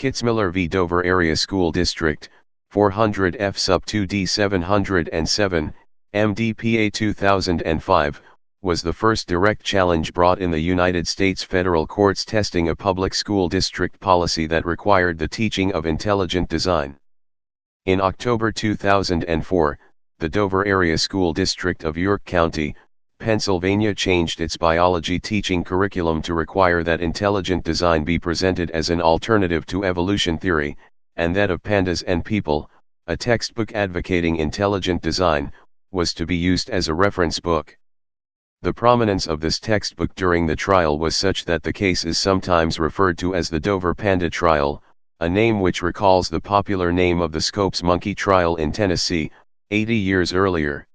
Kitzmiller v. Dover Area School District, 400 F sub 2D 707, MDPA 2005, was the first direct challenge brought in the United States federal courts testing a public school district policy that required the teaching of intelligent design. In October 2004, the Dover Area School District of York County, Pennsylvania changed its biology teaching curriculum to require that intelligent design be presented as an alternative to evolution theory, and that of Pandas and People, a textbook advocating intelligent design, was to be used as a reference book. The prominence of this textbook during the trial was such that the case is sometimes referred to as the Dover Panda Trial, a name which recalls the popular name of the Scopes Monkey Trial in Tennessee, 80 years earlier.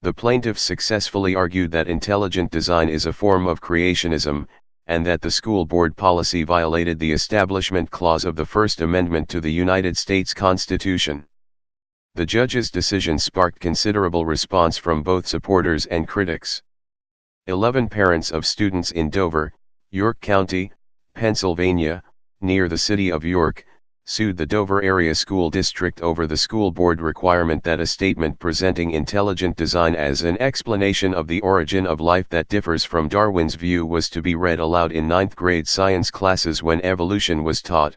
The plaintiffs successfully argued that intelligent design is a form of creationism, and that the school board policy violated the Establishment Clause of the First Amendment to the United States Constitution. The judge's decision sparked considerable response from both supporters and critics. 11 parents of students in Dover, York County, Pennsylvania, near the city of York, sued the Dover Area School District over the school board requirement that a statement presenting intelligent design as an explanation of the origin of life that differs from Darwin's view was to be read aloud in 9th grade science classes when evolution was taught.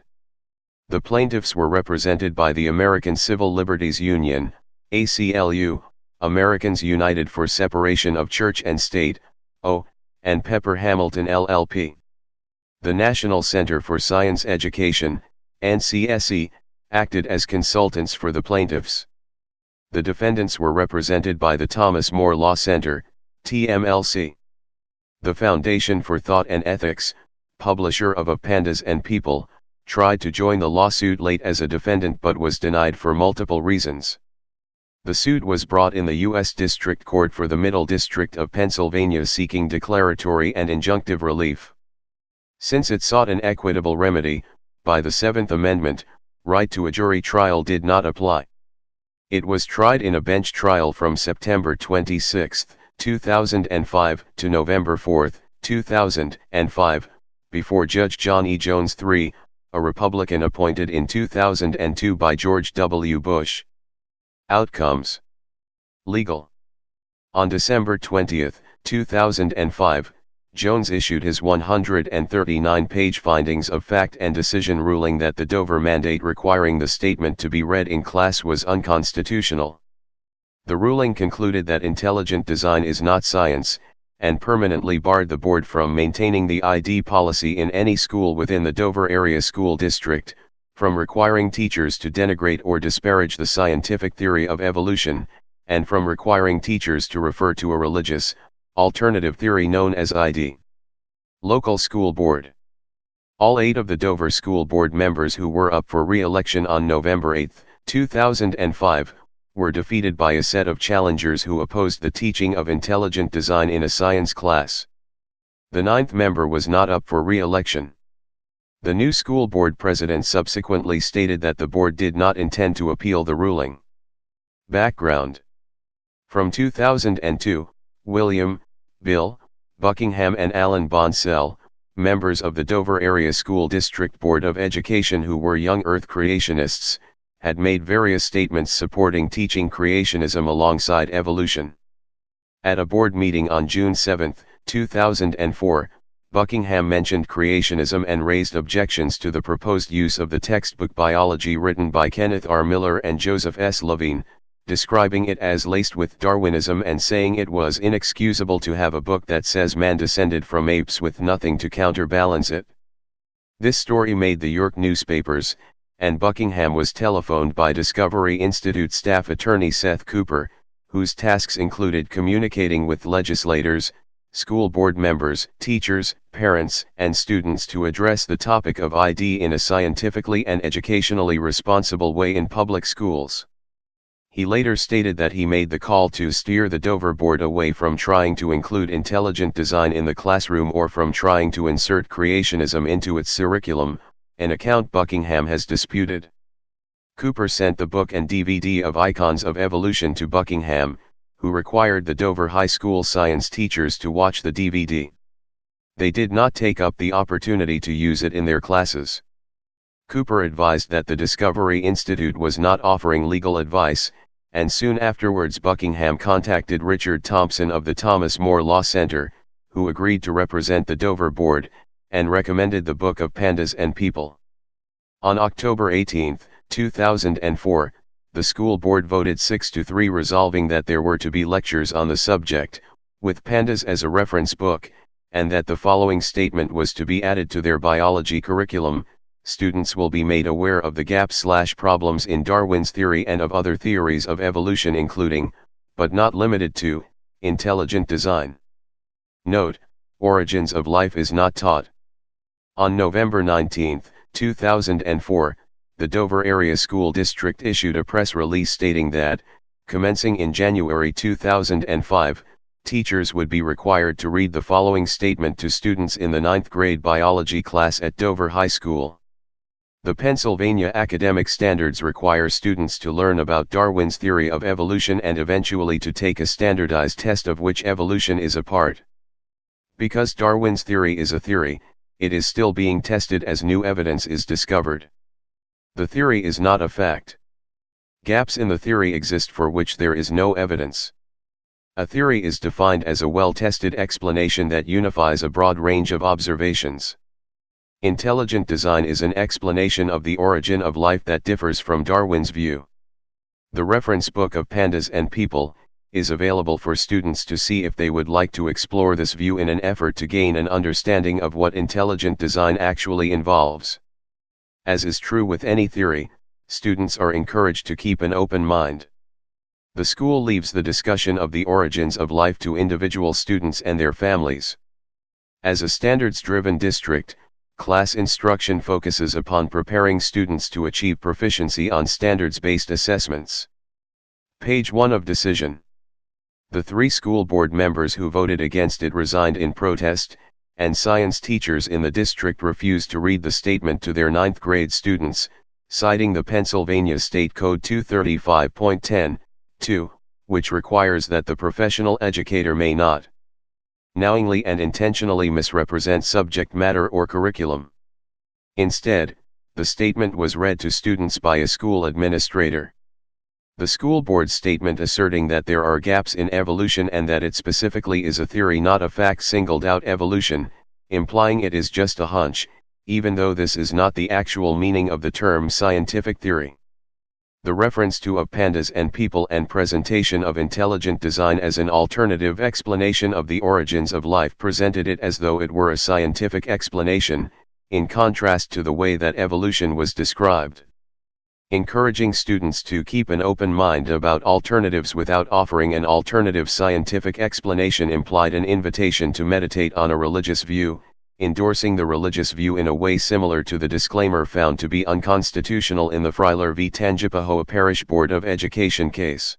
The plaintiffs were represented by the American Civil Liberties Union, ACLU, Americans United for Separation of Church and State, and Pepper Hamilton LLP. The National Center for Science Education, NCSE, acted as consultants for the plaintiffs. The defendants were represented by the Thomas More Law Center, TMLC. The Foundation for Thought and Ethics, publisher of Pandas and People, tried to join the lawsuit late as a defendant but was denied for multiple reasons. The suit was brought in the U.S. District Court for the Middle District of Pennsylvania seeking declaratory and injunctive relief. Since it sought an equitable remedy, by the Seventh Amendment, right to a jury trial did not apply. It was tried in a bench trial from September 26, 2005 to November 4, 2005, before Judge John E. Jones III, a Republican appointed in 2002 by George W. Bush. Outcomes. Legal. On December 20, 2005, Jones issued his 139-page findings of fact and decision ruling that the Dover mandate requiring the statement to be read in class was unconstitutional. The ruling concluded that intelligent design is not science, and permanently barred the board from maintaining the ID policy in any school within the Dover Area School District, from requiring teachers to denigrate or disparage the scientific theory of evolution, and from requiring teachers to refer to a religious, alternative theory known as ID. Local School Board. All 8 of the Dover School Board members who were up for re-election on November 8, 2005, were defeated by a set of challengers who opposed the teaching of intelligent design in a science class. The 9th member was not up for re-election. The new school board president subsequently stated that the board did not intend to appeal the ruling. Background. From 2002, William, Bill, Buckingham and Alan Bonsell, members of the Dover Area School District Board of Education who were young Earth creationists, had made various statements supporting teaching creationism alongside evolution. At a board meeting on June 7, 2004, Buckingham mentioned creationism and raised objections to the proposed use of the textbook Biology written by Kenneth R. Miller and Joseph S. Levine, describing it as laced with Darwinism and saying it was inexcusable to have a book that says man descended from apes with nothing to counterbalance it. This story made the York newspapers, and Buckingham was telephoned by Discovery Institute staff attorney Seth Cooper, whose tasks included communicating with legislators, school board members, teachers, parents, and students to address the topic of ID in a scientifically and educationally responsible way in public schools. He later stated that he made the call to steer the Dover board away from trying to include intelligent design in the classroom or from trying to insert creationism into its curriculum, an account Buckingham has disputed. Cooper sent the book and DVD of Icons of Evolution to Buckingham, who required the Dover High School science teachers to watch the DVD. They did not take up the opportunity to use it in their classes. Cooper advised that the Discovery Institute was not offering legal advice, and soon afterwards Buckingham contacted Richard Thompson of the Thomas More Law Center, who agreed to represent the Dover Board, and recommended the Book of Pandas and People. On October 18, 2004, the school board voted 6-3 resolving that there were to be lectures on the subject, with pandas as a reference book, and that the following statement was to be added to their biology curriculum: students will be made aware of the gaps/problems in Darwin's theory and of other theories of evolution including, but not limited to, intelligent design. Note: Origins of life is not taught. On November 19, 2004, the Dover Area School District issued a press release stating that, commencing in January 2005, teachers would be required to read the following statement to students in the 9th grade biology class at Dover High School. The Pennsylvania Academic Standards require students to learn about Darwin's theory of evolution and eventually to take a standardized test of which evolution is a part. Because Darwin's theory is a theory, it is still being tested as new evidence is discovered. The theory is not a fact. Gaps in the theory exist for which there is no evidence. A theory is defined as a well-tested explanation that unifies a broad range of observations. Intelligent design is an explanation of the origin of life that differs from Darwin's view. The reference Book of Pandas and People is available for students to see if they would like to explore this view in an effort to gain an understanding of what intelligent design actually involves. As is true with any theory, students are encouraged to keep an open mind. The school leaves the discussion of the origins of life to individual students and their families. As a standards-driven district, class instruction focuses upon preparing students to achieve proficiency on standards-based assessments. Page 1 of decision. The 3 school board members who voted against it resigned in protest, and science teachers in the district refused to read the statement to their 9th grade students, citing the Pennsylvania State Code 235.10(2), which requires that the professional educator may not knowingly and intentionally misrepresent subject matter or curriculum. Instead, the statement was read to students by a school administrator. The school board statement asserting that there are gaps in evolution and that it specifically is a theory not a fact singled out evolution, implying it is just a hunch, even though this is not the actual meaning of the term scientific theory. The reference to of pandas and people and presentation of intelligent design as an alternative explanation of the origins of life presented it as though it were a scientific explanation, in contrast to the way that evolution was described. Encouraging students to keep an open mind about alternatives without offering an alternative scientific explanation implied an invitation to meditate on a religious view, endorsing the religious view in a way similar to the disclaimer found to be unconstitutional in the Freiler v. Tangipahoa Parish Board of Education case.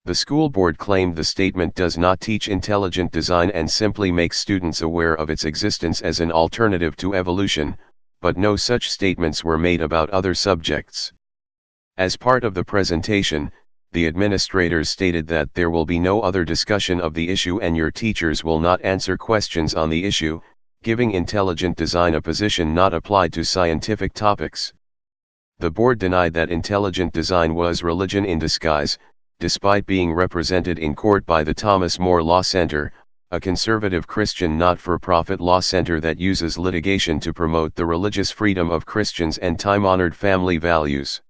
The school board claimed the statement does not teach intelligent design and simply makes students aware of its existence as an alternative to evolution, but no such statements were made about other subjects. As part of the presentation, the administrators stated that there will be no other discussion of the issue and your teachers will not answer questions on the issue, giving intelligent design a position not applied to scientific topics. The board denied that intelligent design was religion in disguise, despite being represented in court by the Thomas More Law Center, a conservative Christian not-for-profit law center that uses litigation to promote the religious freedom of Christians and time-honored family values.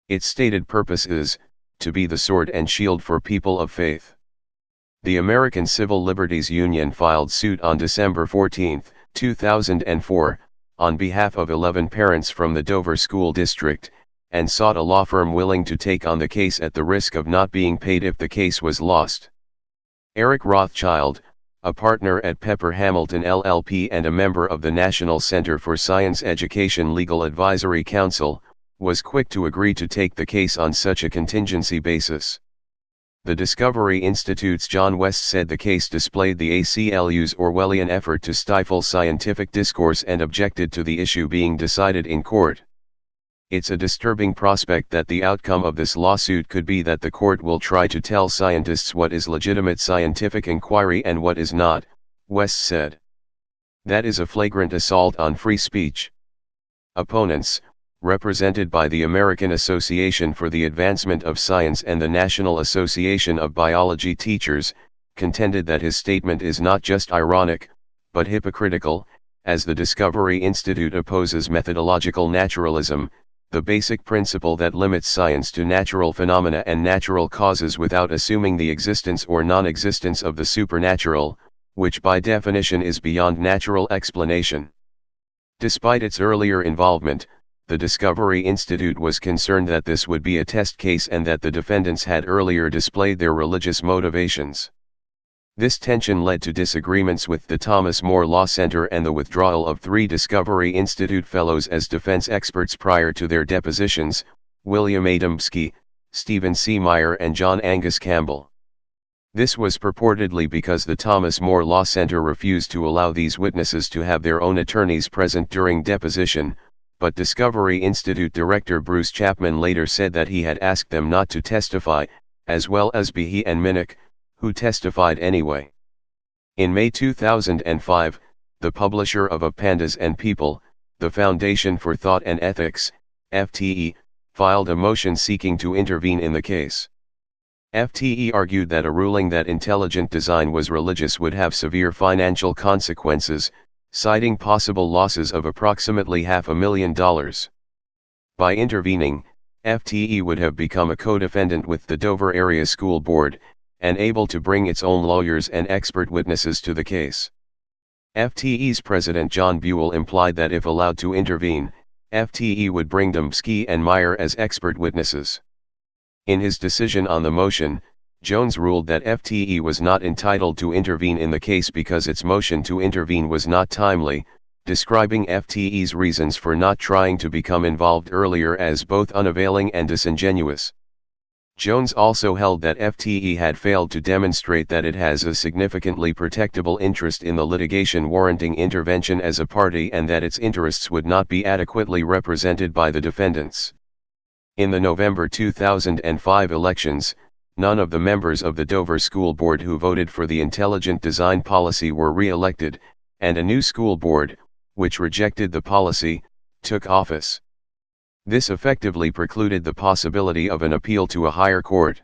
Its stated purpose is, to be the sword and shield for people of faith. The American Civil Liberties Union filed suit on December 14, 2004, on behalf of 11 parents from the Dover School District, and sought a law firm willing to take on the case at the risk of not being paid if the case was lost. Eric Rothschild, a partner at Pepper Hamilton LLP and a member of the National Center for Science Education Legal Advisory Council, was quick to agree to take the case on such a contingency basis. The Discovery Institute's John West said the case displayed the ACLU's Orwellian effort to stifle scientific discourse and objected to the issue being decided in court. It's a disturbing prospect that the outcome of this lawsuit could be that the court will try to tell scientists what is legitimate scientific inquiry and what is not, West said. That is a flagrant assault on free speech. Opponents, represented by the American Association for the Advancement of Science and the National Association of Biology Teachers, contended that his statement is not just ironic, but hypocritical, as the Discovery Institute opposes methodological naturalism, the basic principle that limits science to natural phenomena and natural causes without assuming the existence or non-existence of the supernatural, which by definition is beyond natural explanation. Despite its earlier involvement, the Discovery Institute was concerned that this would be a test case and that the defendants had earlier displayed their religious motivations. This tension led to disagreements with the Thomas More Law Center and the withdrawal of 3 Discovery Institute fellows as defense experts prior to their depositions, William A. Dembski, Stephen C. Meyer and John Angus Campbell. This was purportedly because the Thomas More Law Center refused to allow these witnesses to have their own attorneys present during deposition, but Discovery Institute Director Bruce Chapman later said that he had asked them not to testify, as well as Behe and Minnick, who testified anyway. In May 2005, the publisher of Of Pandas and People, the Foundation for Thought and Ethics, FTE, filed a motion seeking to intervene in the case. FTE argued that a ruling that intelligent design was religious would have severe financial consequences, citing possible losses of approximately $500,000. By intervening, FTE would have become a co-defendant with the Dover Area School Board, and able to bring its own lawyers and expert witnesses to the case. FTE's president John Buell implied that if allowed to intervene, FTE would bring Dembski and Meyer as expert witnesses. In his decision on the motion, Jones ruled that FTE was not entitled to intervene in the case because its motion to intervene was not timely, describing FTE's reasons for not trying to become involved earlier as both unavailing and disingenuous. Jones also held that FTE had failed to demonstrate that it has a significantly protectable interest in the litigation warranting intervention as a party and that its interests would not be adequately represented by the defendants. In the November 2005 elections, none of the members of the Dover School Board who voted for the intelligent design policy were re-elected, and a new school board, which rejected the policy, took office. This effectively precluded the possibility of an appeal to a higher court.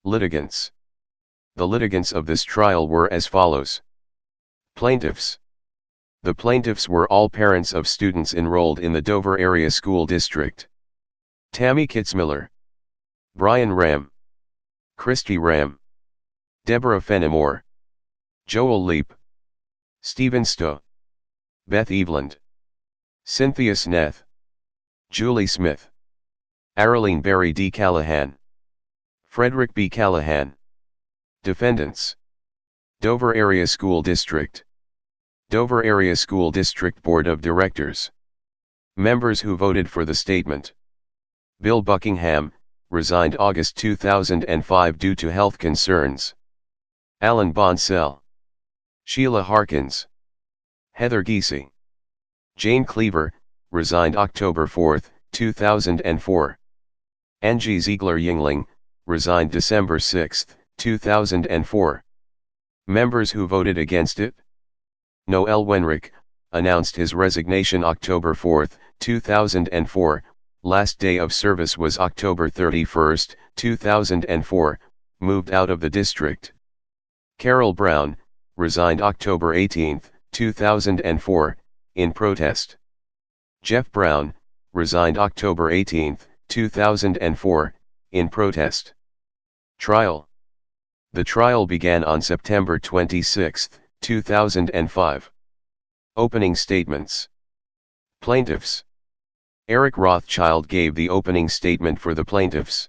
Litigants. The litigants of this trial were as follows. Plaintiffs. The plaintiffs were all parents of students enrolled in the Dover Area School District. Tammy Kitzmiller, Brian Ram, Christy Ram, Deborah Fenimore, Joel Leap, Stephen Stowe, Beth Eveland, Cynthia Sneth, Julie Smith, Arlene Barry D. Callahan, Frederick B. Callahan. Defendants. Dover Area School District. Dover Area School District Board of Directors. Members who voted for the statement. Bill Buckingham, resigned August 2005 due to health concerns. Alan Bonsell. Sheila Harkins. Heather Giese. Jane Cleaver, resigned October 4, 2004. Angie Ziegler Yingling, resigned December 6, 2004. Members who voted against it. Noel Wenrick, announced his resignation October 4, 2004, last day of service was October 31, 2004, moved out of the district. Carol Brown, resigned October 18, 2004, in protest. Jeff Brown, resigned October 18, 2004, in protest. Trial. The trial began on September 26, 2005. Opening statements. Plaintiffs. Eric Rothschild gave the opening statement for the plaintiffs.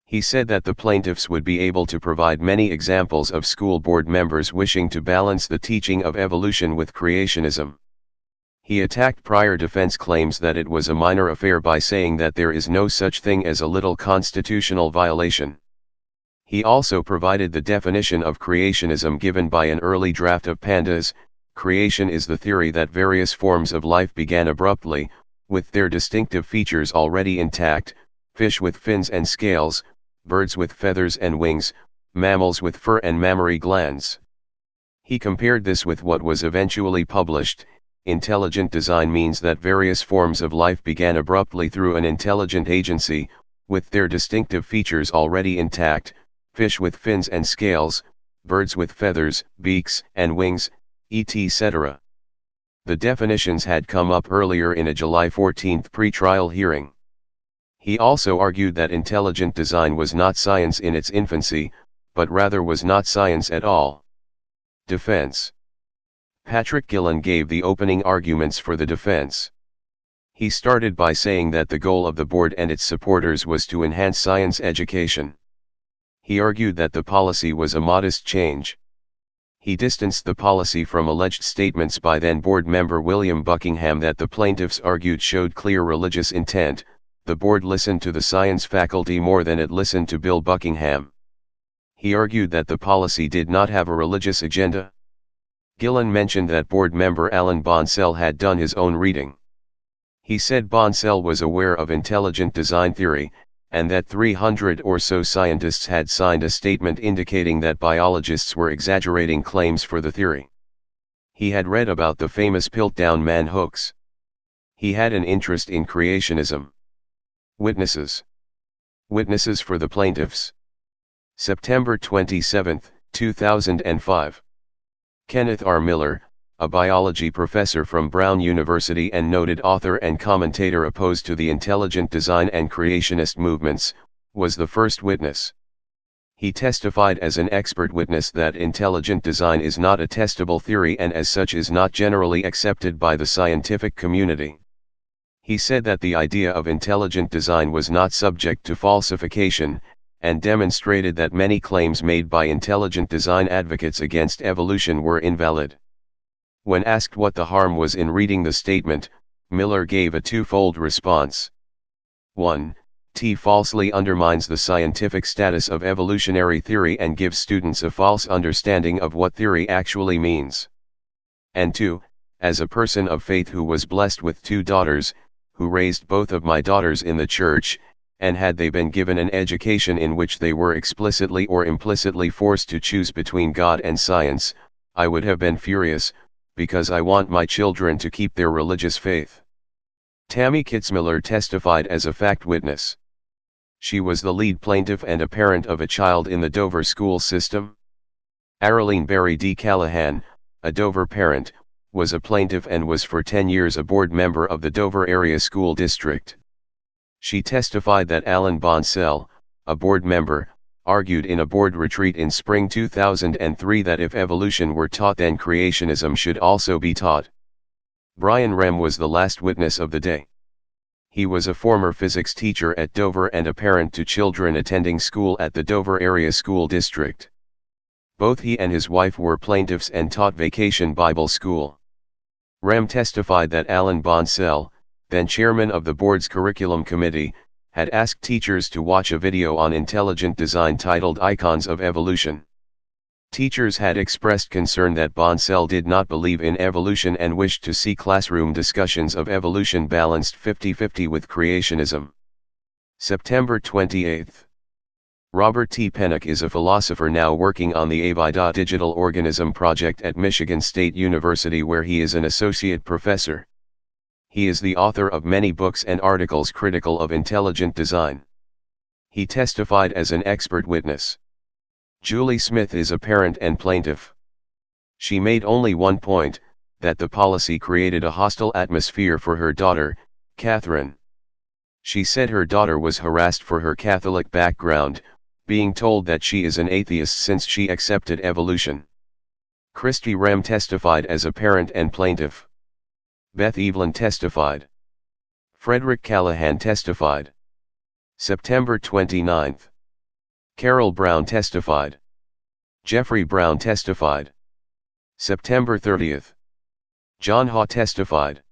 He said that the plaintiffs would be able to provide many examples of school board members wishing to balance the teaching of evolution with creationism. He attacked prior defense claims that it was a minor affair by saying that there is no such thing as a little constitutional violation. He also provided the definition of creationism given by an early draft of Pandas. Creation is the theory that various forms of life began abruptly, with their distinctive features already intact: fish with fins and scales, birds with feathers and wings, mammals with fur and mammary glands. He compared this with what was eventually published, intelligent design means that various forms of life began abruptly through an intelligent agency, with their distinctive features already intact: fish with fins and scales, birds with feathers, beaks, and wings, etc. The definitions had come up earlier in a July 14 pre-trial hearing. He also argued that intelligent design was not science in its infancy, but rather was not science at all. Defense. Patrick Gillen gave the opening arguments for the defense. He started by saying that the goal of the board and its supporters was to enhance science education. He argued that the policy was a modest change. He distanced the policy from alleged statements by then board member William Buckingham that the plaintiffs argued showed clear religious intent. The board listened to the science faculty more than it listened to Bill Buckingham. He argued that the policy did not have a religious agenda. Gillen mentioned that board member Alan Bonsell had done his own reading. He said Bonsell was aware of intelligent design theory, and that 300 or so scientists had signed a statement indicating that biologists were exaggerating claims for the theory. He had read about the famous Piltdown man hoax. He had an interest in creationism. Witnesses. Witnesses for the plaintiffs. September 27, 2005. Kenneth R. Miller, a biology professor from Brown University and noted author and commentator opposed to the intelligent design and creationist movements, was the first witness. He testified as an expert witness that intelligent design is not a testable theory and as such is not generally accepted by the scientific community. He said that the idea of intelligent design was not subject to falsification, and demonstrated that many claims made by intelligent design advocates against evolution were invalid. When asked what the harm was in reading the statement, Miller gave a twofold response. 1. T falsely undermines the scientific status of evolutionary theory and gives students a false understanding of what theory actually means. And 2, as a person of faith who was blessed with 2 daughters, who raised both of my daughters in the church, and had they been given an education in which they were explicitly or implicitly forced to choose between God and science, I would have been furious, because I want my children to keep their religious faith. Tammy Kitzmiller testified as a fact witness. She was the lead plaintiff and a parent of a child in the Dover school system. Arlene Berry D. Callahan, a Dover parent, was a plaintiff and was for 10 years a board member of the Dover Area School District. She testified that Alan Bonsell, a board member, argued in a board retreat in spring 2003 that if evolution were taught then creationism should also be taught. Brian Rem was the last witness of the day. He was a former physics teacher at Dover and a parent to children attending school at the Dover Area School District. Both he and his wife were plaintiffs and taught Vacation Bible School. Rem testified that Alan Bonsell, then chairman of the board's curriculum committee, had asked teachers to watch a video on intelligent design titled Icons of Evolution. Teachers had expressed concern that Bonsell did not believe in evolution and wished to see classroom discussions of evolution balanced 50-50 with creationism. September 28. Robert T. Pennock is a philosopher now working on the AVI Digital Organism Project at Michigan State University, where he is an associate professor. He is the author of many books and articles critical of intelligent design. He testified as an expert witness. Julie Smith is a parent and plaintiff. She made only one point, that the policy created a hostile atmosphere for her daughter, Catherine. She said her daughter was harassed for her Catholic background, being told that she is an atheist since she accepted evolution. Christy Rem testified as a parent and plaintiff. Beth Evelyn testified. Frederick Callahan testified. September 29. Carol Brown testified. Jeffrey Brown testified. September 30. John Haw testified.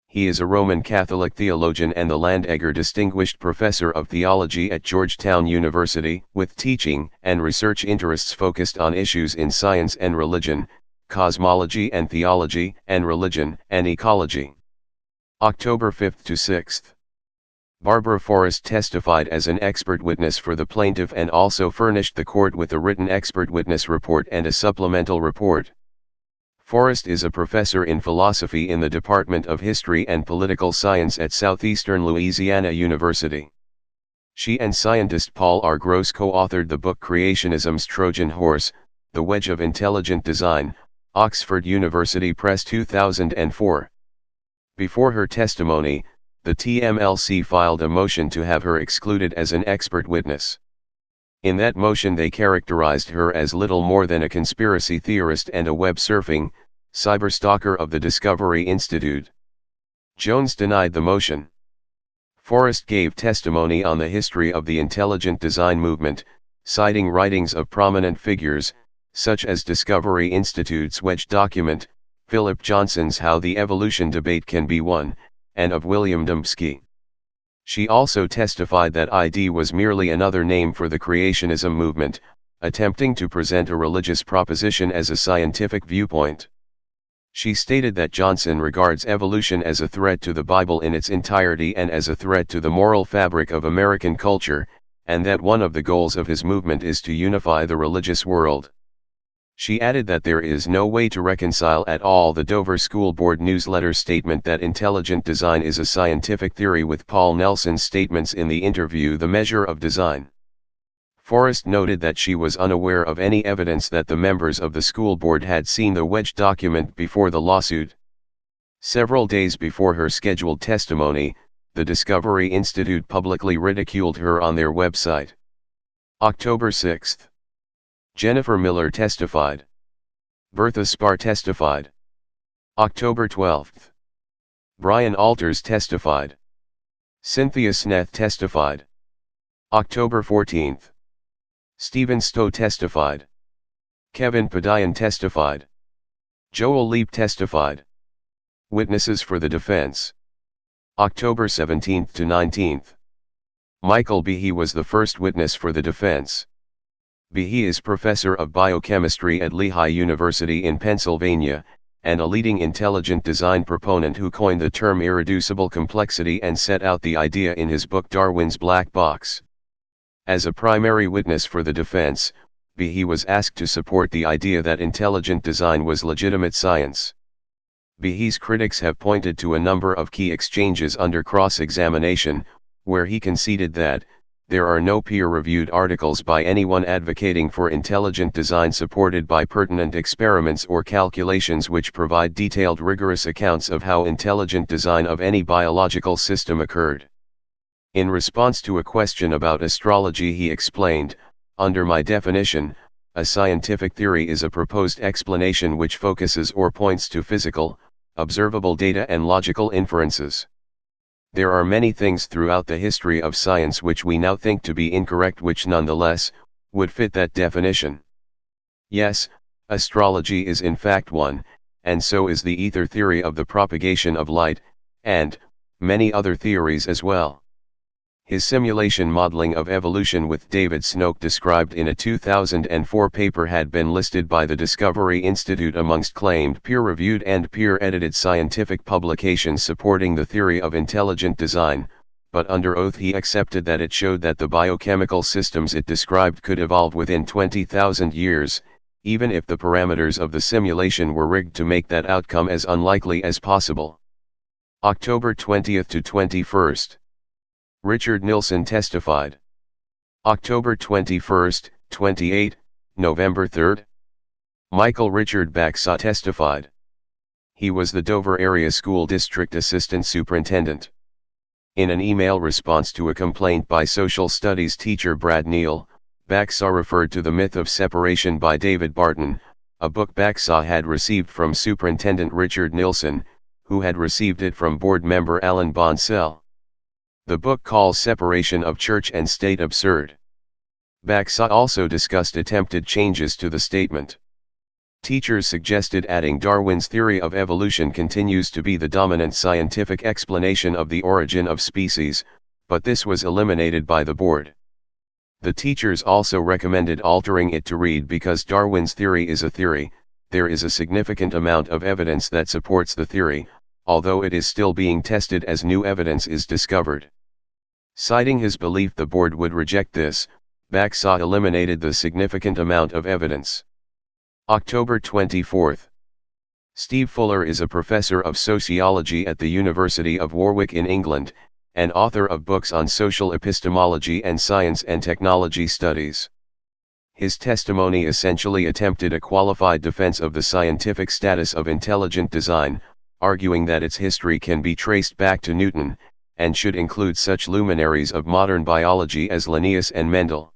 He is a Roman Catholic theologian and the Landegger Distinguished Professor of Theology at Georgetown University, with teaching and research interests focused on issues in science and religion, cosmology and theology, and religion and ecology. October 5 to 6. Barbara Forrest testified as an expert witness for the plaintiff and also furnished the court with a written expert witness report and a supplemental report. Forrest is a professor in philosophy in the Department of History and Political Science at Southeastern Louisiana University. She and scientist Paul R. Gross co-authored the book Creationism's Trojan Horse, The Wedge of Intelligent Design, Oxford University Press 2004. Before her testimony, the TMLC filed a motion to have her excluded as an expert witness. In that motion they characterized her as little more than a conspiracy theorist and a web-surfing, cyberstalker of the Discovery Institute. Jones denied the motion. Forrest gave testimony on the history of the intelligent design movement, citing writings of prominent figures, such as Discovery Institute's Wedge document, Philip Johnson's How the Evolution Debate Can Be Won, and of William Dembski. She also testified that ID was merely another name for the creationism movement, attempting to present a religious proposition as a scientific viewpoint. She stated that Johnson regards evolution as a threat to the Bible in its entirety and as a threat to the moral fabric of American culture, and that one of the goals of his movement is to unify the religious world. She added that there is no way to reconcile at all the Dover School Board newsletter statement that intelligent design is a scientific theory with Paul Nelson's statements in the interview The Measure of Design. Forrest noted that she was unaware of any evidence that the members of the school board had seen the Wedge document before the lawsuit. Several days before her scheduled testimony, the Discovery Institute publicly ridiculed her on their website. October 6. Jennifer Miller testified. Bertha Spar testified. October 12. Brian Alters testified. Cynthia Sneth testified. October 14. Stephen Stowe testified. Kevin Padian testified. Joel Leap testified. Witnesses for the defense. October 17 to 19. Michael Behe was the first witness for the defense. Behe is professor of biochemistry at Lehigh University in Pennsylvania, and a leading intelligent design proponent who coined the term irreducible complexity and set out the idea in his book Darwin's Black Box. As a primary witness for the defense, Behe was asked to support the idea that intelligent design was legitimate science. Behe's critics have pointed to a number of key exchanges under cross-examination, where he conceded that there are no peer-reviewed articles by anyone advocating for intelligent design supported by pertinent experiments or calculations which provide detailed rigorous accounts of how intelligent design of any biological system occurred. In response to a question about astrology he explained, "Under my definition, a scientific theory is a proposed explanation which focuses or points to physical, observable data and logical inferences. There are many things throughout the history of science which we now think to be incorrect which nonetheless, would fit that definition. Yes, astrology is in fact one, and so is the ether theory of the propagation of light, and many other theories as well." His simulation modeling of evolution with David Snoke described in a 2004 paper had been listed by the Discovery Institute amongst claimed peer-reviewed and peer-edited scientific publications supporting the theory of intelligent design, but under oath he accepted that it showed that the biochemical systems it described could evolve within 20,000 years, even if the parameters of the simulation were rigged to make that outcome as unlikely as possible. October 20 to 21. Richard Nilsson testified. October 21, 28, November 3. Michael Richard Baksa testified. He was the Dover Area School District Assistant Superintendent. In an email response to a complaint by social studies teacher Brad Neal, Baksa referred to The Myth of Separation by David Barton, a book Baksa had received from Superintendent Richard Nilsson, who had received it from board member Alan Bonsell. The book calls separation of church and state absurd. Baksa also discussed attempted changes to the statement. Teachers suggested adding Darwin's theory of evolution continues to be the dominant scientific explanation of the origin of species, but this was eliminated by the board. The teachers also recommended altering it to read because Darwin's theory is a theory, there is a significant amount of evidence that supports the theory, although it is still being tested as new evidence is discovered. Citing his belief the board would reject this, Baksa eliminated the significant amount of evidence. October 24. Steve Fuller is a professor of sociology at the University of Warwick in England, and author of books on social epistemology and science and technology studies. His testimony essentially attempted a qualified defense of the scientific status of intelligent design, arguing that its history can be traced back to Newton, and should include such luminaries of modern biology as Linnaeus and Mendel.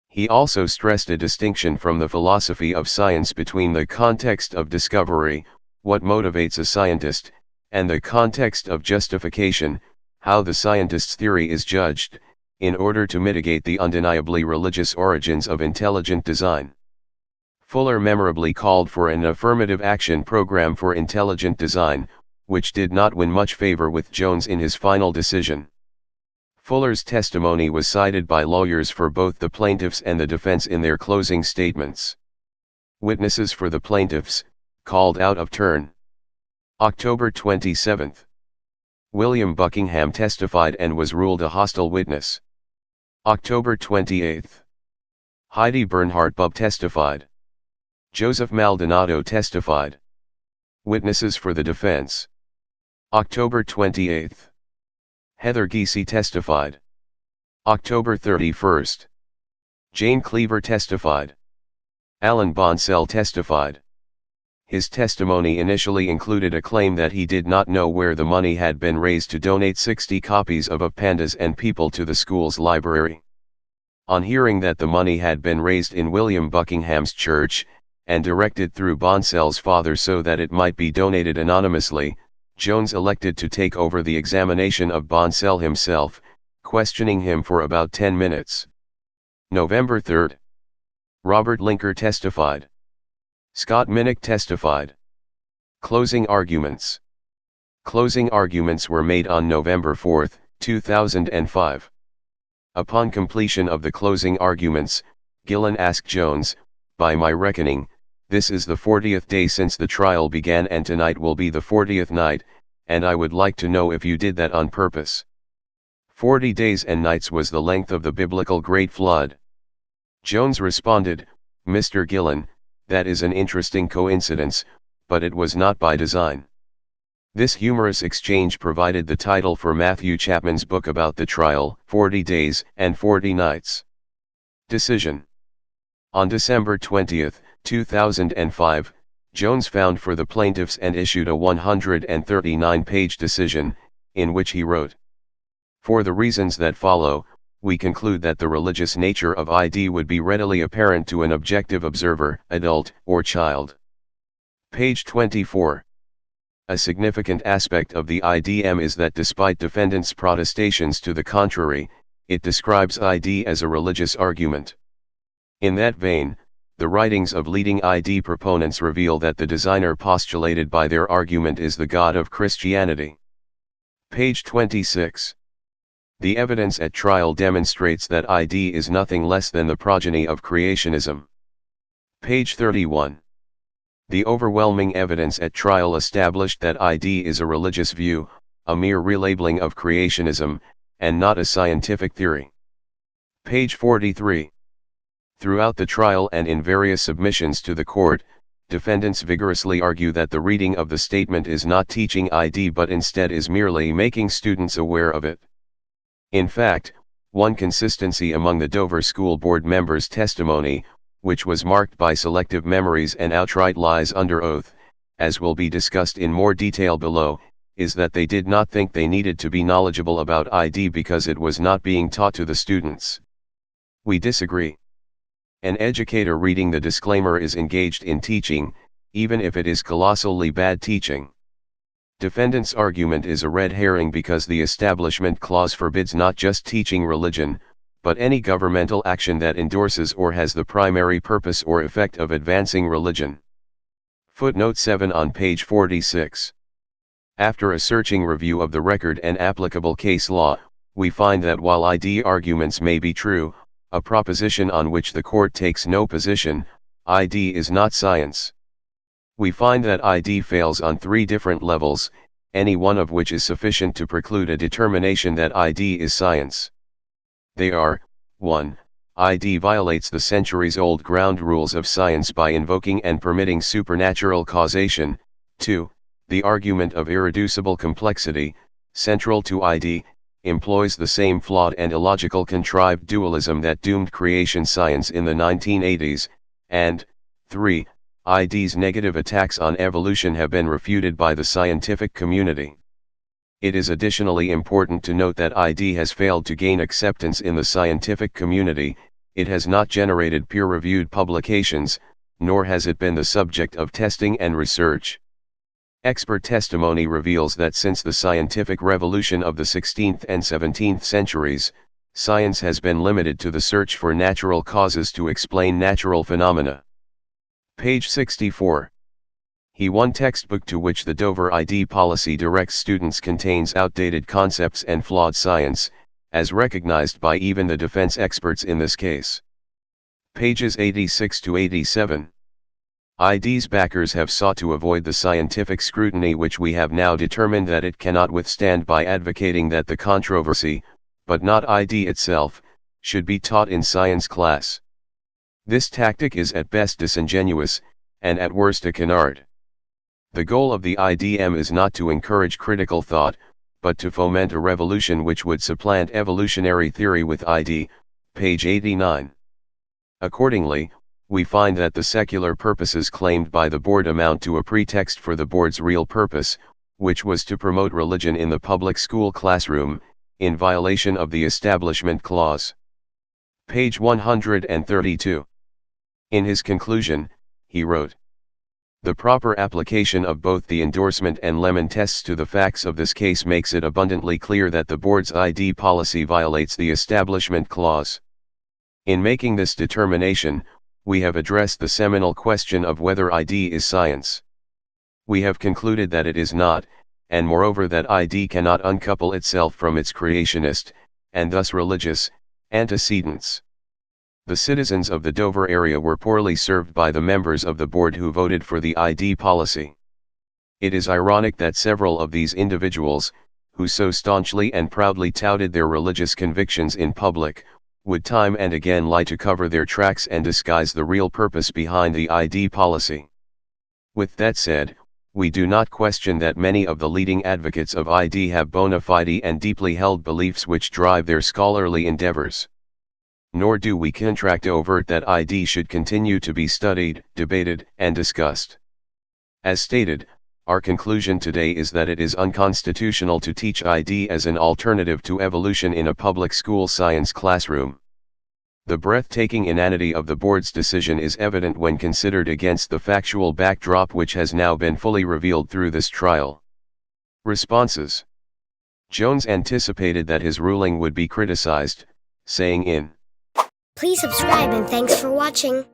He also stressed a distinction from the philosophy of science between the context of discovery, what motivates a scientist, and the context of justification, how the scientist's theory is judged, in order to mitigate the undeniably religious origins of intelligent design. Fuller memorably called for an affirmative action program for intelligent design, which did not win much favor with Jones in his final decision. Fuller's testimony was cited by lawyers for both the plaintiffs and the defense in their closing statements. Witnesses for the plaintiffs, called out of turn. October 27. William Buckingham testified and was ruled a hostile witness. October 28. Heidi Bernhardt-Bubb testified. Joseph Maldonado testified. Witnesses for the defense. October 28. Heather Giese testified. October 31. Jane Cleaver testified. Alan Bonsell testified. His testimony initially included a claim that he did not know where the money had been raised to donate 60 copies of Pandas and People to the school's library. On hearing that the money had been raised in William Buckingham's church, and directed through Bonsell's father so that it might be donated anonymously, Jones elected to take over the examination of Bonsell himself, questioning him for about 10 minutes. November 3. Robert Linker testified. Scott Minnick testified. Closing arguments. Closing arguments were made on November 4, 2005. Upon completion of the closing arguments, Gillen asked Jones, "By my reckoning, this is the 40th day since the trial began and tonight will be the 40th night, and I would like to know if you did that on purpose." 40 days and nights was the length of the biblical Great Flood. Jones responded, "Mr. Gillen, that is an interesting coincidence, but it was not by design." This humorous exchange provided the title for Matthew Chapman's book about the trial, 40 Days and 40 Nights. Decision. On December 20, 2005, Jones found for the plaintiffs and issued a 139-page decision, in which he wrote, "For the reasons that follow, we conclude that the religious nature of ID would be readily apparent to an objective observer, adult or child." Page 24. A significant aspect of the IDM is that despite defendants' protestations to the contrary, it describes ID as a religious argument. In that vein, the writings of leading ID proponents reveal that the designer postulated by their argument is the God of Christianity. Page 26. The evidence at trial demonstrates that ID is nothing less than the progeny of creationism. Page 31. The overwhelming evidence at trial established that ID is a religious view, a mere relabeling of creationism, and not a scientific theory. Page 43. Throughout the trial and in various submissions to the court, defendants vigorously argue that the reading of the statement is not teaching ID but instead is merely making students aware of it. In fact, one consistency among the Dover School Board members' testimony, which was marked by selective memories and outright lies under oath, as will be discussed in more detail below, is that they did not think they needed to be knowledgeable about ID because it was not being taught to the students. We disagree. An educator reading the disclaimer is engaged in teaching, even if it is colossally bad teaching. Defendant's argument is a red herring because the Establishment Clause forbids not just teaching religion, but any governmental action that endorses or has the primary purpose or effect of advancing religion. Footnote 7 on page 46. After a searching review of the record and applicable case law, we find that while ID arguments may be true, a proposition on which the court takes no position, ID is not science. We find that ID fails on 3 different levels, any one of which is sufficient to preclude a determination that ID is science. They are, 1. ID violates the centuries-old ground rules of science by invoking and permitting supernatural causation, 2. The argument of irreducible complexity, central to ID, employs the same flawed and illogical contrived dualism that doomed creation science in the 1980s, and 3. ID's negative attacks on evolution have been refuted by the scientific community. It is additionally important to note that ID has failed to gain acceptance in the scientific community. It has not generated peer-reviewed publications, nor has it been the subject of testing and research. Expert testimony reveals that since the scientific revolution of the 16th and 17th centuries, science has been limited to the search for natural causes to explain natural phenomena. Page 64. He-1 textbook to which the Dover ID policy directs students contains outdated concepts and flawed science, as recognized by even the defense experts in this case. Pages 86 to 87. ID's backers have sought to avoid the scientific scrutiny which we have now determined that it cannot withstand by advocating that the controversy, but not ID itself, should be taught in science class. This tactic is at best disingenuous, and at worst a canard. The goal of the IDM is not to encourage critical thought, but to foment a revolution which would supplant evolutionary theory with ID, page 89. Accordingly, we find that the secular purposes claimed by the board amount to a pretext for the board's real purpose, which was to promote religion in the public school classroom, in violation of the Establishment Clause. Page 132. In his conclusion, he wrote, "The proper application of both the endorsement and Lemon tests to the facts of this case makes it abundantly clear that the board's ID policy violates the Establishment Clause. In making this determination, we have addressed the seminal question of whether ID is science. We have concluded that it is not, and moreover that ID cannot uncouple itself from its creationist, and thus religious, antecedents. The citizens of the Dover area were poorly served by the members of the board who voted for the ID policy. It is ironic that several of these individuals, who so staunchly and proudly touted their religious convictions in public, would time and again lie to cover their tracks and disguise the real purpose behind the ID policy. With that said, we do not question that many of the leading advocates of ID have bona fide and deeply held beliefs which drive their scholarly endeavors. Nor do we contract overt that ID should continue to be studied, debated, and discussed. As stated, our conclusion today is that it is unconstitutional to teach ID as an alternative to evolution in a public school science classroom. The breathtaking inanity of the board's decision is evident when considered against the factual backdrop which has now been fully revealed through this trial. Responses. Jones anticipated that his ruling would be criticized, saying in, "Please subscribe and thanks for watching."